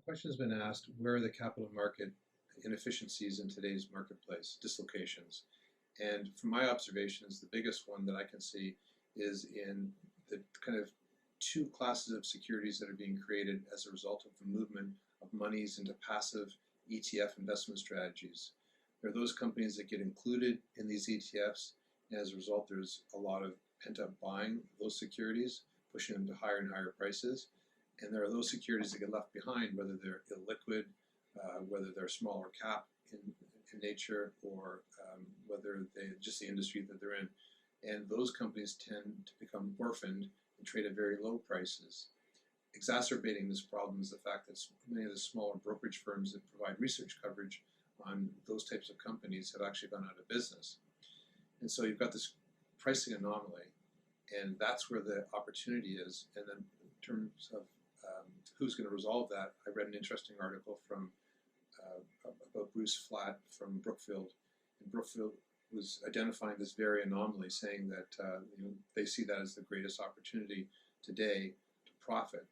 The question has been asked, where are the capital market inefficiencies in today's marketplace, dislocations? And from my observations, the biggest one that I can see is in the kind of two classes of securities that are being created as a result of the movement of monies into passive ETF investment strategies. There are those companies that get included in these ETFs, and as a result, there's a lot of pent-up buying of those securities, pushing them to higher and higher prices. And there are those securities that get left behind, whether they're illiquid, whether they're smaller cap in nature, or whether they just the industry that they're in. And those companies tend to become orphaned and trade at very low prices. Exacerbating this problem is the fact that many of the smaller brokerage firms that provide research coverage on those types of companies have actually gone out of business. And so you've got this pricing anomaly, and that's where the opportunity is. And then in terms of who's going to resolve that, I read an interesting article from about Bruce Flatt from Brookfield, and Brookfield was identifying this very anomaly, saying that they see that as the greatest opportunity today to profit.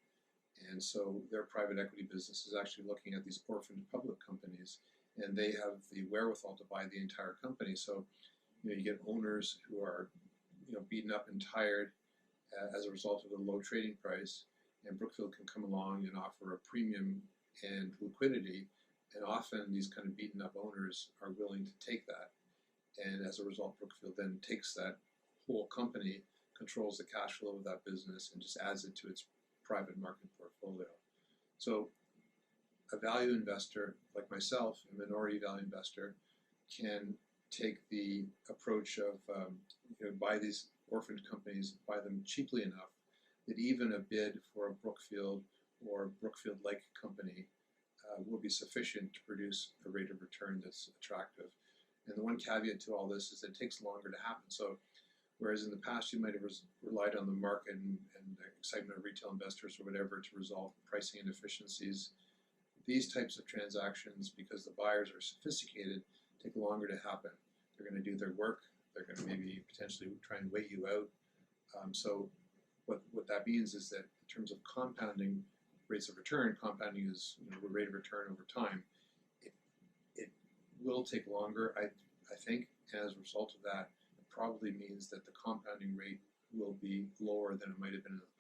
And so their private equity business is actually looking at these orphaned public companies, and they have the wherewithal to buy the entire company. So you get owners who are beaten up and tired as a result of the low trading price, and Brookfield can come along and offer a premium and liquidity, and often these kind of beaten up owners are willing to take that, and as a result Brookfield then takes that whole company, controls the cash flow of that business, and just adds it to its private market portfolio. So a value investor like myself, a minority value investor, can take the approach of buy these orphaned companies, buy them cheaply enough that even a bid for a Brookfield or Brookfield-like company will be sufficient to produce a rate of return that's attractive. And the one caveat to all this is that it takes longer to happen. So whereas in the past you might have relied on the market and the excitement of retail investors or whatever to resolve pricing inefficiencies, these types of transactions, because the buyers are sophisticated, take longer to happen. They're going to do their work. They're going to maybe potentially try and wait you out. So what that means is that in terms of compounding rates of return, compounding is the rate of return over time. It will take longer, I think, and as a result of that, it probably means that the compounding rate will be lower than it might have been in the